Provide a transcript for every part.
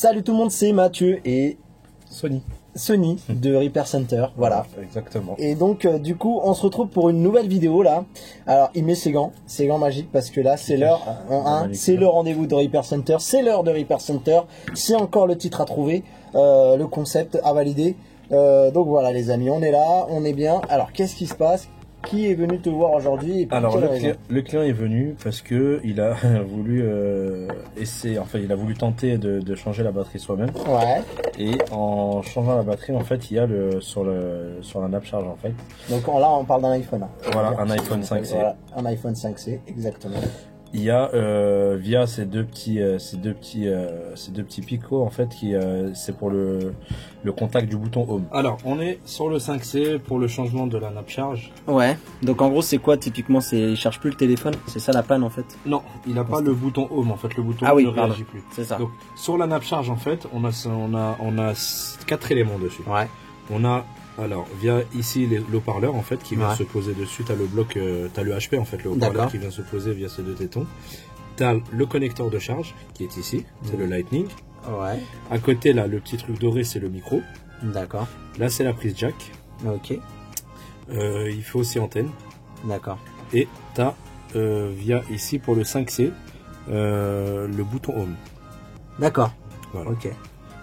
Salut tout le monde, c'est Mathieu et Sony de Repair Center, voilà. Exactement. Et donc du coup on se retrouve pour une nouvelle vidéo là. Alors il met ses gants magiques parce que là c'est l'heure, c'est le rendez-vous de Repair Center, c'est l'heure de Repair Center, c'est encore le titre à trouver, le concept à valider. Donc voilà les amis, on est là, on est bien. Alors qu'est-ce qui se passe? Qui est venu te voir aujourd'hui? Alors le client est venu parce que il a voulu essayer, enfin il a voulu tenter de changer la batterie soi-même. Ouais. Et en changeant la batterie, en fait, il y a sur la nappe charge en fait. Donc là on parle d'un iPhone. Voilà, un iPhone 5C. Voilà, un iPhone 5C, exactement. Il y a via ces deux petits picots en fait qui c'est pour le contact du bouton home. Alors on est sur le 5C pour le changement de la nappe charge. Ouais. Donc en gros c'est quoi typiquement? Il charge plus le téléphone, c'est ça la panne en fait? Non, il n'a pas le bouton home en fait. Le bouton home ne réagit plus. C'est ça. Donc sur la nappe charge en fait on a 4 éléments dessus. Ouais. On a alors via ici l'haut-parleur en fait qui vient se poser dessus, t'as le bloc, t'as le HP en fait, le haut-parleur qui vient se poser via ces deux tétons. T'as le connecteur de charge qui est ici, c'est le Lightning. Ouais. À côté là, le petit truc doré c'est le micro. D'accord. Là c'est la prise jack. Ok. Il fait aussi antenne. D'accord. Et t'as via ici pour le 5C le bouton home. D'accord. Voilà. Ok.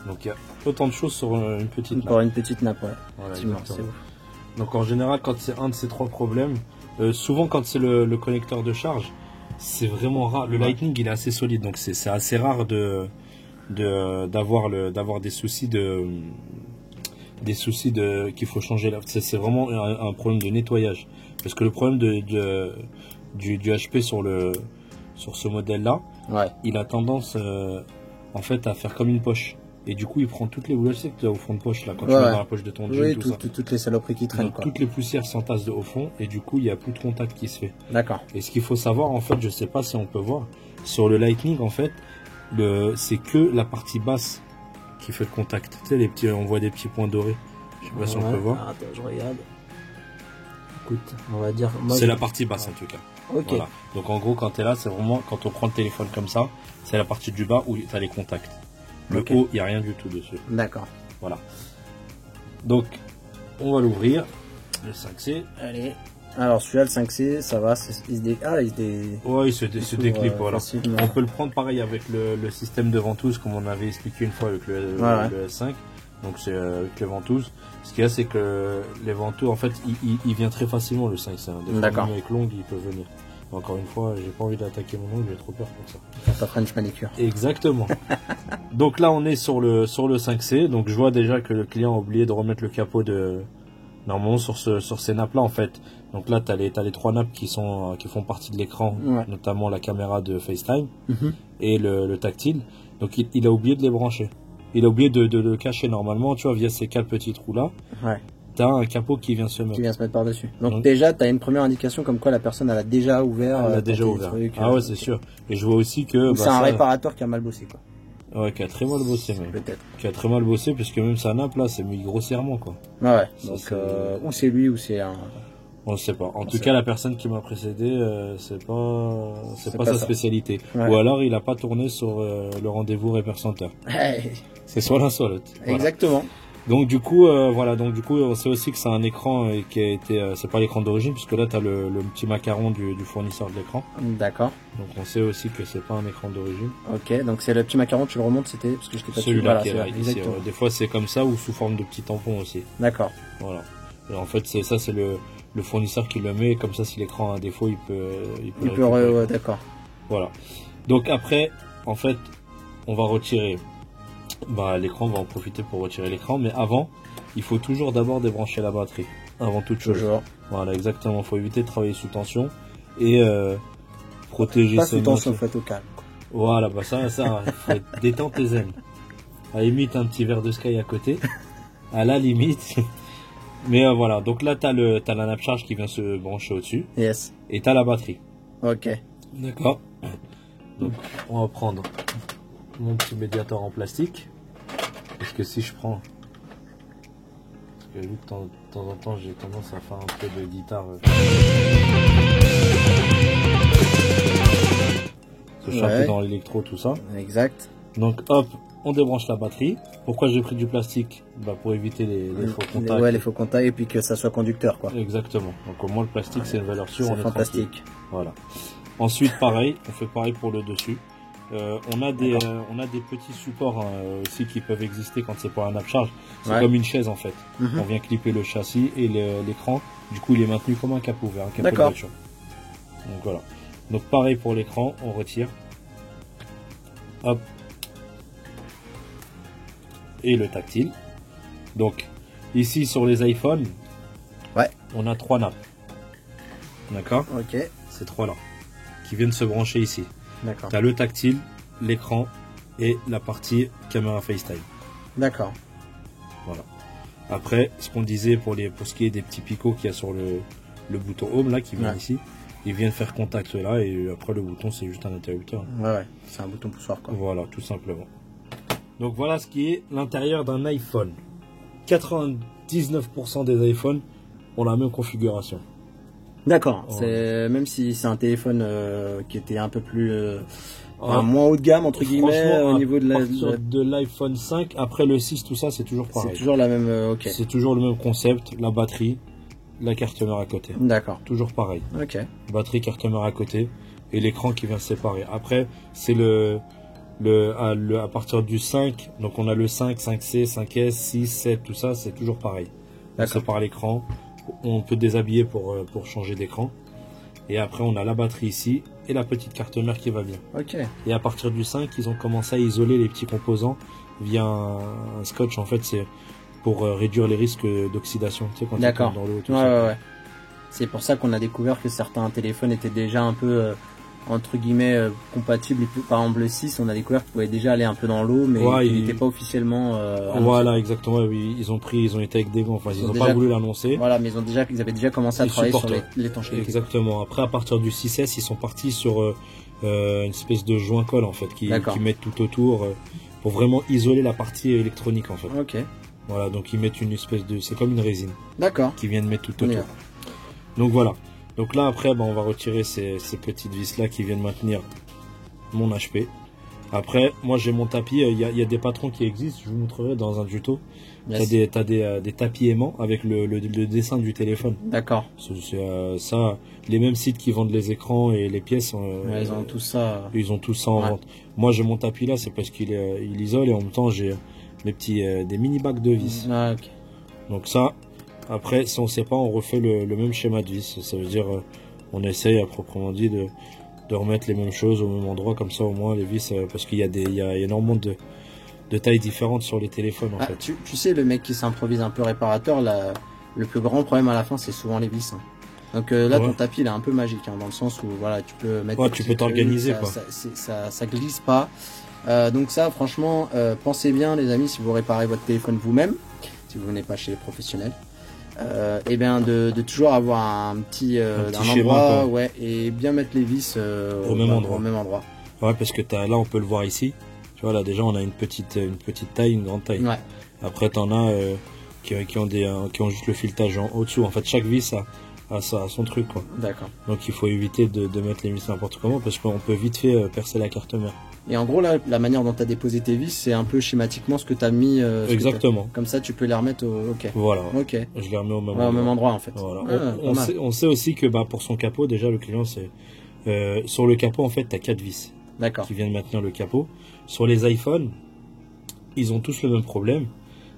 Donc il y a autant de choses sur une petite nappe. Pour une petite nappe, ouais. Voilà, c'est ouf. Donc en général, quand c'est un de ces trois problèmes, souvent quand c'est le connecteur de charge, c'est vraiment rare. Le Lightning il est assez solide, donc c'est assez rare d'avoir des soucis qu'il faut changer. C'est vraiment un problème de nettoyage. Parce que le problème du HP sur ce modèle là, il a tendance en fait à faire comme une poche. Et du coup, il prend toutes les boulettes que tu as au fond de poche, là, quand tu mets dans la poche de ton jean, toutes les saloperies qui traînent. Donc, toutes les poussières s'entassent au fond, et du coup, il n'y a plus de contact qui se fait. D'accord. Et ce qu'il faut savoir, en fait, je sais pas si on peut voir, sur le Lightning, en fait, c'est que la partie basse qui fait le contact. Tu sais, on voit des petits points dorés. Je sais pas si on peut voir. Attends, je regarde. Écoute, on va dire. C'est la partie basse, en tout cas. Ok. Voilà. Donc, en gros, quand tu es là, c'est vraiment, quand on prend le téléphone comme ça, c'est la partie du bas où tu as les contacts. Le haut, il n'y a rien du tout dessus. D'accord. Voilà. Donc, on va l'ouvrir. Le 5C. Allez. Alors, celui-là, le 5C, ça va. Il se déclippe. Voilà. Facilement. On peut le prendre pareil avec le système de ventouse, comme on avait expliqué une fois avec le S5. Donc, c'est avec les ventouses. Ce qu'il y a, c'est que les ventouses, en fait, il vient très facilement le 5C. D'accord. Même avec l'ongle, il peut venir. Encore une fois, j'ai pas envie d'attaquer mon ongle, j'ai trop peur pour ça. Pour ta French manicure. Exactement. Donc là, on est sur le 5C. Donc je vois déjà que le client a oublié de remettre le capot normalement sur ces nappes là en fait. Donc là, t'as les trois nappes qui font partie de l'écran, notamment la caméra de FaceTime et le tactile. Donc il a oublié de les brancher. Il a oublié de le cacher normalement, tu vois, via ces 4 petits trous là. Ouais. T'as un capot qui vient se mettre par-dessus. Donc déjà, t'as une première indication comme quoi la personne elle a déjà ouvert. Elle a déjà ouvert. Ouais, c'est sûr. Et je vois aussi que c'est un réparateur qui a mal bossé, quoi. Ouais, qui a très mal bossé même. Peut-être. Qui a très mal bossé puisque même sa nappe là, c'est mis grossièrement, quoi. Ouais. Donc ou c'est lui ou c'est un. On ne sait pas. En tout cas, la personne qui m'a précédé, c'est pas sa spécialité. Ouais. Ou alors, il a pas tourné sur le rendez-vous Repair Center. Hey. C'est soit l'un soit l'autre. Voilà. Exactement. Donc du coup, on sait aussi que c'est un écran qui a été, c'est pas l'écran d'origine puisque là, tu as le petit macaron du fournisseur de l'écran. D'accord. Donc on sait aussi que c'est pas un écran d'origine. Ok, donc c'est le petit macaron, tu le remontes, c'était parce que je t'ai pas celui-là qui est là, ici. Des fois, c'est comme ça ou sous forme de petit tampon aussi. D'accord. Voilà. Et en fait, c'est le fournisseur qui le met, comme ça si l'écran a un défaut, il peut ouais, d'accord. Voilà. Donc après, en fait, on va retirer l'écran, on va en profiter pour retirer l'écran, mais avant, il faut toujours d'abord débrancher la batterie, avant toute chose. Toujours. Voilà, exactement, il faut éviter de travailler sous tension et protéger pas sous tension, faut être au calme. Voilà, ça, faut détendre tes zen. À la limite, un petit verre de Sky à côté, à la limite. Mais voilà, donc là t'as la nappe charge qui vient se brancher au-dessus. Yes. Et t'as la batterie. Ok. D'accord. Donc on va prendre mon petit médiator en plastique. Parce que si je prends... Parce que vu que de temps en temps j'ai tendance à faire un peu de guitare. Se chanter dans l'électro, tout ça. Exact. Donc hop, on débranche la batterie. Pourquoi j'ai pris du plastique? Bah, pour éviter les faux contacts. Ouais, les faux contacts et puis que ça soit conducteur, quoi. Exactement. Donc au moins le plastique c'est une valeur sûre. C'est fantastique. Voilà. Ensuite pareil, on fait pareil pour le dessus. On a des petits supports aussi qui peuvent exister quand c'est pour un upcharge. C'est comme une chaise en fait. On vient clipper le châssis et l'écran. Du coup il est maintenu comme un capot ouvert, un capot de voiture. Donc voilà. Donc pareil pour l'écran, on retire. Hop. Et le tactile. Donc ici sur les iPhones, on a 3 nappes. D'accord. Ok. Ces 3 là qui viennent se brancher ici. D'accord. Tu as le tactile, l'écran et la partie caméra FaceTime. D'accord. Voilà. Après, ce qu'on disait pour ce qui est des petits picots qu'il y a sur le bouton Home là qui vient ici, ils viennent faire contact là et après le bouton c'est juste un interrupteur. Ouais, c'est un bouton poussoir quoi. Voilà, tout simplement. Donc voilà ce qui est l'intérieur d'un iPhone. 99% des iPhones ont la même configuration. D'accord. C'est même si c'est un téléphone qui était un peu plus moins haut de gamme entre guillemets au niveau de l'iPhone 5, après le 6, tout ça, c'est toujours pareil. C'est toujours la même. Ok. C'est toujours le même concept, la batterie, la carte mère à côté. D'accord. Toujours pareil. Ok. Batterie, carte mère à côté et l'écran qui vient se séparer. Après, c'est à partir du 5, donc on a le 5, 5C, 5S, 6, 7, tout ça, c'est toujours pareil. On sépare l'écran. On peut déshabiller pour changer d'écran. Et après, on a la batterie ici et la petite carte mère qui va bien. Ok. Et à partir du 5, ils ont commencé à isoler les petits composants via un scotch. En fait, c'est pour réduire les risques d'oxydation. Tu sais, quand tu tombes dans l'eau. Ouais. C'est pour ça qu'on a découvert que certains téléphones étaient déjà un peu entre guillemets compatibles. Par exemple, le 6, on a découvert qu'il pouvait déjà aller un peu dans l'eau, mais il n'était pas officiellement. Voilà, exactement. Oui, ils ont été avec des gants. Enfin, ils n'ont pas voulu l'annoncer. Voilà, mais ils avaient déjà commencé à travailler sur l'étanchéité. Exactement. Après, à partir du 6S, ils sont partis sur une espèce de joint-colle en fait, qui mettent tout autour pour vraiment isoler la partie électronique en fait. Ok. Voilà, donc ils mettent une espèce c'est comme une résine. D'accord. Qui viennent mettre tout autour. Donc voilà. Donc là après on va retirer ces petites vis là qui viennent maintenir mon HP. Après moi j'ai mon tapis, il y a des patrons qui existent, je vous montrerai dans un tuto. T'as des tapis aimants avec le dessin du téléphone. D'accord. Ça, les mêmes sites qui vendent les écrans et les pièces, ils ont tout ça. Ils ont tout ça en vente. Moi j'ai mon tapis là, c'est parce qu'il isole et en même temps j'ai mes petits des mini bacs de vis. Ok. Donc ça. Après, si on ne sait pas, on refait le même schéma de vis. Ça veut dire, on essaye à proprement dit de remettre les mêmes choses au même endroit, comme ça au moins les vis, parce qu'il y a énormément de tailles différentes sur les téléphones en fait. Tu sais, le mec qui s'improvise un peu réparateur, le plus grand problème à la fin, c'est souvent les vis. Donc là, ton tapis, il est un peu magique, dans le sens où voilà, tu peux mettre. Tu peux t'organiser quoi. Ça glisse pas. Donc ça, franchement, pensez bien, les amis, si vous réparez votre téléphone vous-même, si vous n'êtes pas chez les professionnels. Et bien de toujours avoir un petit endroit, et bien mettre les vis au même endroit. Ouais, parce que là on peut le voir ici. Tu vois là déjà on a une petite taille, une grande taille. Ouais. Après t'en as qui ont juste le filetage en au-dessous. En fait chaque vis a son truc quoi. D'accord. Donc il faut éviter de mettre les vis n'importe comment parce qu'on peut vite fait percer la carte mère. Et en gros, là, la manière dont tu as déposé tes vis, c'est un peu schématiquement ce que tu as mis. Exactement. Comme ça, tu peux les remettre Ok. Voilà. Ok. Je les remets au même endroit, en fait. Voilà. On sait aussi que pour son capot, déjà, le client, c'est... sur le capot, en fait, tu as 4 vis. D'accord. Qui viennent maintenir le capot. Sur les iPhones, ils ont tous le même problème.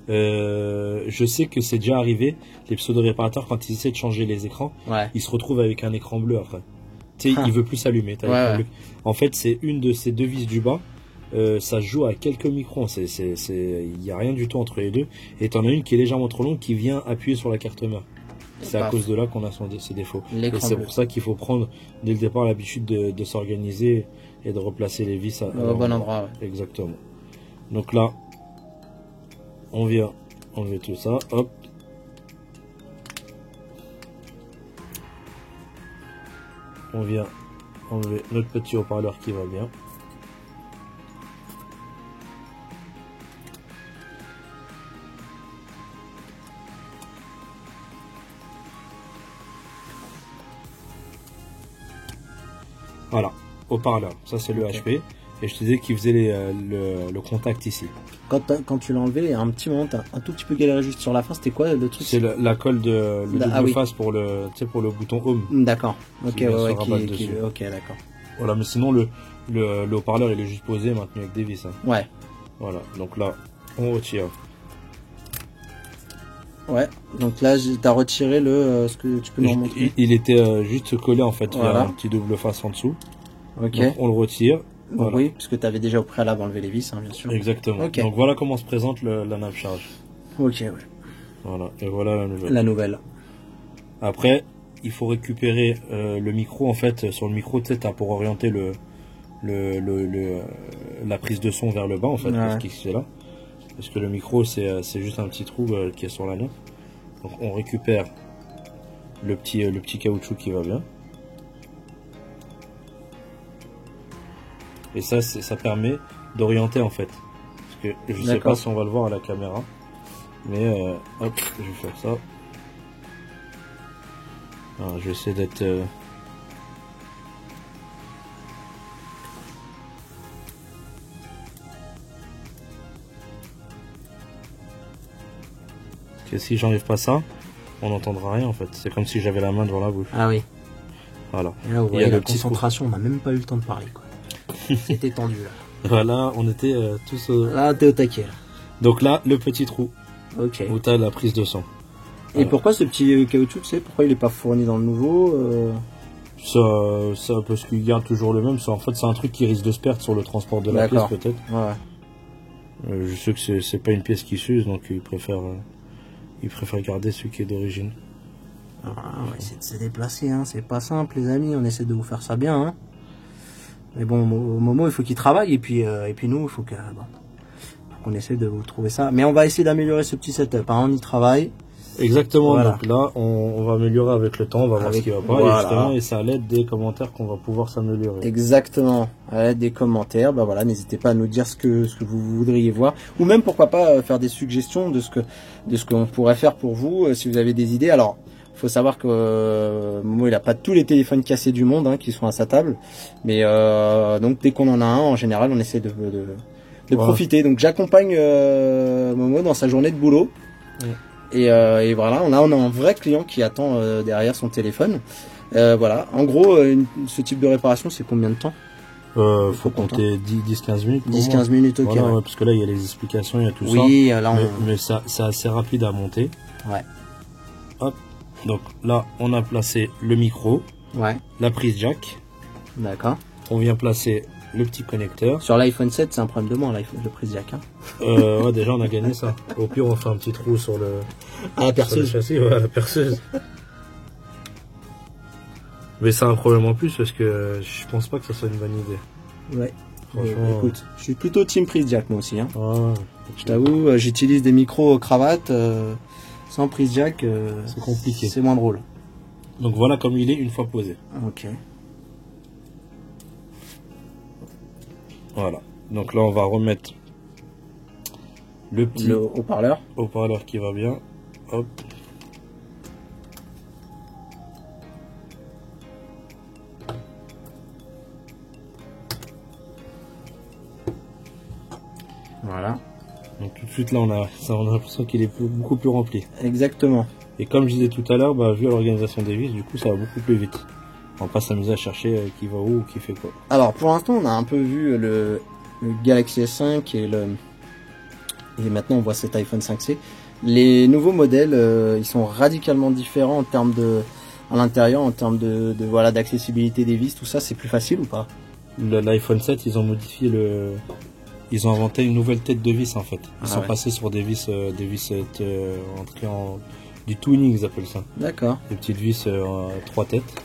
Je sais que c'est déjà arrivé, les pseudo-réparateurs, quand ils essaient de changer les écrans, ils se retrouvent avec un écran bleu après. Tu sais, il veut plus s'allumer. En fait, c'est une de ces deux vis du bas. Ça se joue à quelques microns. Il n'y a rien du tout entre les deux. Et tu en as une qui est légèrement trop longue qui vient appuyer sur la carte mère. C'est à cause de là qu'on a ses défauts. Et c'est pour ça qu'il faut prendre dès le départ l'habitude de s'organiser et de replacer les vis au bon endroit. Exactement. Donc là, on vient enlever tout ça. Hop. On vient enlever notre petit haut-parleur qui va bien. Voilà, haut-parleur, ça c'est le HP. Et je te disais qu'il faisait le contact ici. Quand tu l'as enlevé, il y a un petit moment, t'as un tout petit peu galéré juste sur la fin. C'était quoi le truc? C'est la colle de double face pour le bouton home. D'accord. Ok, ouais, ok, d'accord. Voilà, mais sinon le haut-parleur il est juste posé et maintenu avec des vis. Hein. Ouais. Voilà, donc là on retire. Ouais, donc là t'as retiré ce que tu peux nous remontrer. Il était juste collé en fait, voilà. Il y a un petit double face en dessous. Ok. Donc on le retire. Voilà. Oui, parce que tu avais déjà au préalable enlevé les vis, hein, bien sûr. Exactement. Okay. Donc voilà comment se présente la nappe charge. Ok, ouais. Voilà, et voilà la nouvelle. La nouvelle. Après, il faut récupérer le micro en fait. Sur le micro, tu sais, pour orienter la prise de son vers le bas en fait, ouais. Parce qu'il c'est là. Parce que le micro c'est juste un petit trou qui est sur la nappe. Donc on récupère le petit caoutchouc qui va bien. Et ça permet d'orienter en fait. Parce que je sais pas si on va le voir à la caméra. Mais hop, je vais faire ça. Alors, je vais essayer d'être... Parce que si j'enlève pas ça, on n'entendra rien en fait. C'est comme si j'avais la main devant la bouche. Ah oui. Voilà. Et là, il y a la concentration, on n'a même pas eu le temps de parler quoi. C'était tendu là. Voilà, on était tous... Là, t'es au taquet là. Donc là, le petit trou. Ok. Où t'as la prise de son. Et pourquoi ce petit caoutchouc, tu sais, pourquoi il n'est pas fourni dans le nouveau Ça parce qu'il garde toujours le même. En fait, c'est un truc qui risque de se perdre sur le transport de la pièce peut-être. Ouais. Je sais que c'est pas une pièce qui s'use, donc il préfère garder celui qui est d'origine. On va essayer de se déplacer, hein. C'est pas simple les amis, on essaie de vous faire ça bien. Hein. Mais bon, au moment il faut qu'il travaille et puis nous il faut qu'on essaie de vous trouver ça. Mais on va essayer d'améliorer ce petit setup, hein. On y travaille. Exactement, voilà. Donc là on va améliorer avec le temps, on va voir ce qui va pas, voilà. Et justement, et c'est à l'aide des commentaires qu'on va pouvoir s'améliorer. Exactement, à l'aide des commentaires, voilà, n'hésitez pas à nous dire ce que vous voudriez voir, ou même pourquoi pas faire des suggestions de ce qu'on pourrait faire pour vous, si vous avez des idées. Alors, faut savoir que Momo il a pas tous les téléphones cassés du monde qui sont à sa table, mais donc dès qu'on en a un, en général, on essaie de profiter. Donc j'accompagne Momo dans sa journée de boulot. Ouais. Et voilà, on a un vrai client qui attend derrière son téléphone. Voilà, en gros, ce type de réparation, c'est combien de temps? Faut compter 10-15 minutes. 10-15 minutes, ok. Voilà, ouais, parce que là, il y a les explications, il y a tout ça. Oui, là, mais c'est assez rapide à monter. Ouais. Hop. Donc là, on a placé le micro. Ouais. La prise jack. D'accord. On vient placer le petit connecteur. Sur l'iPhone 7, c'est un problème de moins, le prise jack. Hein. Ouais, déjà, on a gagné ça. Au pire, on fait un petit trou sur la perceuse. Le châssis, ouais, la perceuse. Mais c'est un problème en plus parce que je pense pas que ça soit une bonne idée. Ouais. Franchement, écoute, je suis plutôt team prise jack moi aussi. Hein. Ouais. Je t'avoue, j'utilise des micros cravates sans prise jack. C'est compliqué. C'est moins drôle. Donc voilà comme il est une fois posé. Ok. Voilà. Donc là, on va remettre le petit haut-parleur. Haut-parleur qui va bien. Hop. Voilà. Donc tout de suite là, on a l'impression qu'il est beaucoup plus rempli. Exactement. Et comme je disais tout à l'heure, vu l'organisation des vis, du coup, ça va beaucoup plus vite. On va pas s'amuser à chercher qui va où ou qui fait quoi. Alors pour l'instant, on a un peu vu le Galaxy S5 et maintenant on voit cet iPhone 5C. Les nouveaux modèles, ils sont radicalement différents en termes à l'intérieur, en termes d'accessibilité des vis, tout ça, c'est plus facile ou pas? L'iPhone 7, ils ont modifié ils ont inventé une nouvelle tête de vis en fait. Ils sont passés sur des vis entrées du tuning, ils appellent ça. D'accord. Des petites vis 3 têtes.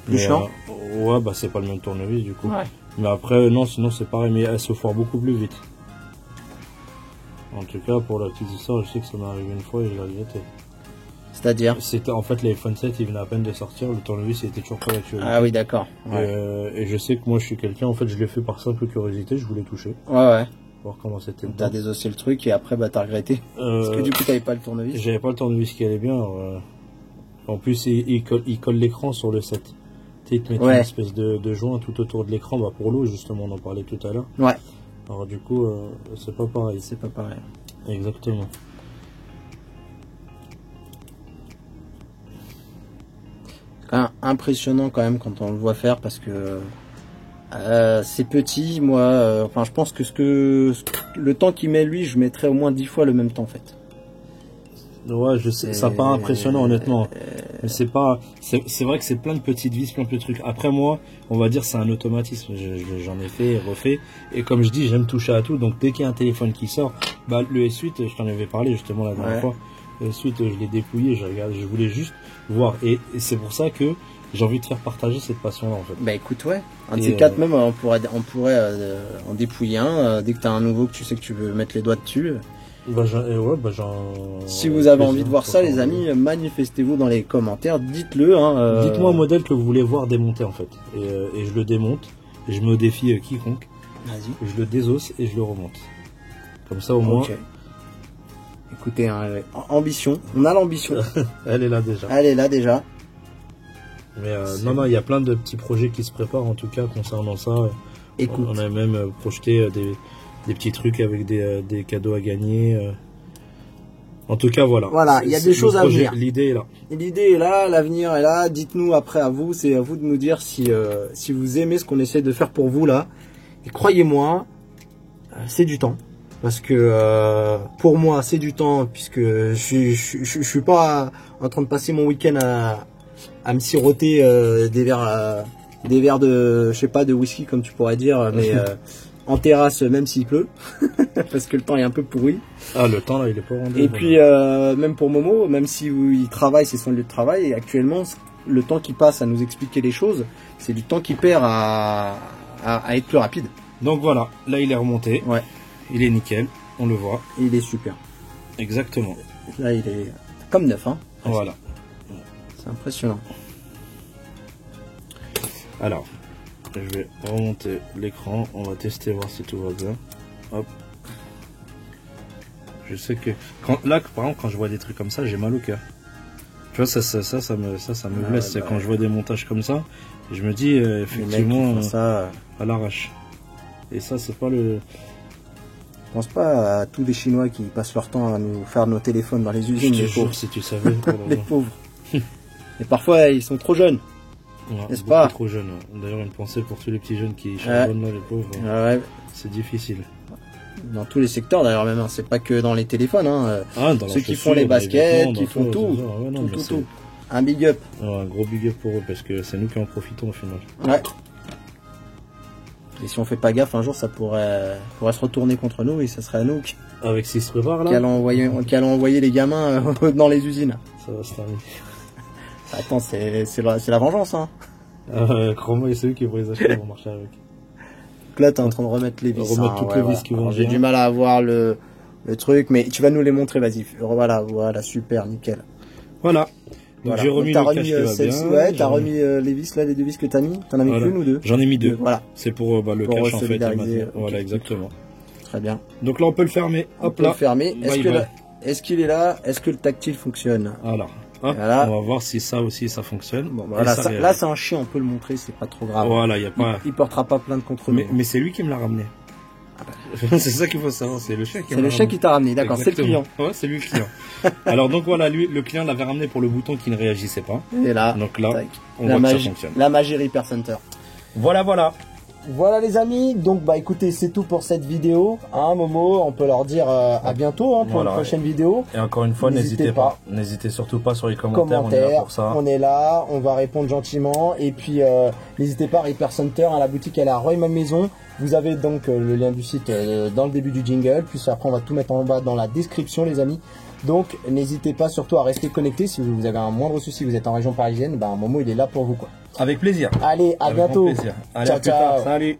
Plus chiant. Ouais, c'est pas le même tournevis du coup. Ouais. Mais après, non, sinon c'est pareil, mais elle se foire beaucoup plus vite. En tout cas, pour la petite histoire, je sais que ça m'est arrivé une fois et je l'ai regretté. C'est-à-dire? C'était en fait l'iPhone 7, il venait à peine de sortir, le tournevis il était toujours pas actualisé. Ah oui, d'accord. Ouais. Et je sais que moi je suis quelqu'un, en fait je l'ai fait par simple curiosité, je voulais toucher. Ouais. Voir comment c'était. T'as désossé le truc et après t'as regretté. Parce que du coup t'avais pas le tournevis. J'avais pas le tournevis qui allait bien. En plus il colle l'écran sur le 7. Ils te mettent une espèce de joint tout autour de l'écran, bah pour l'eau justement, on en parlait tout à l'heure. Ouais. Alors du coup, c'est pas pareil. C'est pas pareil. Exactement. Impressionnant quand même quand on le voit faire parce que c'est petit. Moi, enfin, je pense que le temps qu'il met lui, je mettrais au moins 10 fois le même temps en fait. Ouais, je sais, ça paraît impressionnant honnêtement. Mais c'est vrai que c'est plein de petites vis, plein de trucs. Après moi, on va dire c'est un automatisme. J'en ai fait, refait. Et comme je dis, j'aime toucher à tout. Donc dès qu'il y a un téléphone qui sort, bah le S8, je t'en avais parlé justement la dernière fois. Le S8, je l'ai dépouillé, je voulais juste voir. Et c'est pour ça que j'ai envie de faire partager cette passion-là en fait. Bah écoute, ouais. Un de ces quatre même, on pourrait en dépouiller un. Dès que t'as un nouveau que tu sais que tu veux mettre les doigts dessus. Si vous avez envie de voir ça, les amis, manifestez-vous dans les commentaires, dites-le. Dites-moi un modèle que vous voulez voir démonter en fait. Et je le démonte, et je me défie quiconque. Vas-y. Je le désosse et je le remonte. Comme ça au moins. Écoutez, ambition, on a l'ambition. Elle est là déjà. Elle est là déjà. Mais non, il y a plein de petits projets qui se préparent en tout cas concernant ça. Écoute. On a même projeté des petits trucs avec des cadeaux à gagner. En tout cas, voilà. Voilà, il y a des choses à venir. L'idée est là. L'idée est là, l'avenir est là. Dites-nous après à vous, c'est à vous de nous dire si vous aimez ce qu'on essaie de faire pour vous là. Et croyez-moi, c'est du temps. Parce que pour moi, c'est du temps puisque je suis pas en train de passer mon week-end à me siroter des verres de, je sais pas, de whisky comme tu pourrais dire, mais en terrasse même s'il pleut, parce que le temps est un peu pourri. Ah, le temps là, il est pas rendu. Et puis même pour Momo, même si il travaille, c'est son lieu de travail, et actuellement, le temps qu'il passe à nous expliquer les choses, c'est du temps qu'il perd à être plus rapide. Donc voilà, là il est remonté. Ouais. Il est nickel, on le voit. Il est super. Exactement. Là, il est comme neuf, hein. Voilà. C'est impressionnant. Alors, je vais remonter l'écran. On va tester, voir si tout va bien. Hop. Je sais que... Là, par exemple, quand je vois des trucs comme ça, j'ai mal au cœur. Tu vois, ça me blesse. C'est quand je vois des montages comme ça, je me dis, effectivement, ça à l'arrache. Et ça, c'est pas le... Je pense pas à tous les Chinois qui passent leur temps à nous faire nos téléphones dans les usines. Je te jure, si tu savais. Les pauvres. Et parfois, ils sont trop jeunes. N'est-ce pas? Trop jeunes. D'ailleurs, une pensée pour tous les petits jeunes qui charbonnent là, les pauvres. Ouais. C'est difficile. Dans tous les secteurs d'ailleurs, même. C'est pas que dans les téléphones. Dans ceux qui font les baskets, qui font tout. Tout. Un big up. Un gros big up pour eux parce que c'est nous qui en profitons au final. Ouais. Et si on fait pas gaffe, un jour ça pourrait se retourner contre nous et ça serait à nous avec ce qui se prépare là, qui allons envoyer les gamins dans les usines. Ça va se terminer. Attends, c'est la vengeance, hein. Crois-moi, c'est eux qui vont les acheter, vont marcher avec. Donc là, t'es en train de remettre les vis. Remettre toutes les vis qui vont. J'ai du mal à avoir le truc, mais tu vas nous les montrer, vas-y. Voilà, super, nickel. Voilà. Donc j'ai remis le cache qui va bien. Ouais, t'as remis les vis là, les deux vis que t'as mis. T'en as mis qu'une ou deux? J'en ai mis deux. Voilà. C'est pour le cache en fait. Voilà, exactement. Très bien. Donc là, on peut le fermer. Hop là. On peut le fermer. Est-ce qu'il est là? Est-ce que le tactile fonctionne? Alors, hop, voilà. On va voir si ça aussi ça fonctionne. Bon, voilà, là, c'est un chien, on peut le montrer, c'est pas trop grave. Voilà, y a pas. Il portera pas plainte contre nous. Mais c'est lui qui me l'a ramené. C'est ça qu'il faut savoir, c'est le chien qui t'a ramené, d'accord, c'est le client. Ouais, c'est lui le client. Alors donc voilà, lui, le client l'avait ramené pour le bouton qui ne réagissait pas. Et là, donc là, on voit que ça fonctionne. La magie Repair Center. Voilà les amis, donc bah écoutez, c'est tout pour cette vidéo, hein Momo, on peut leur dire à bientôt pour une prochaine vidéo. Et encore une fois, n'hésitez surtout pas sur les commentaires, on est là pour ça. On est là, on va répondre gentiment, et puis n'hésitez pas, Repair Center, la boutique elle est à Rueil-Malmaison. Vous avez donc le lien du site dans le début du jingle, puis après on va tout mettre en bas dans la description les amis. Donc n'hésitez pas surtout à rester connecté, si vous avez un moindre souci, vous êtes en région parisienne, bah Momo il est là pour vous quoi. Avec plaisir. Allez, à bientôt. Avec grand plaisir. Allez, ciao. Salut.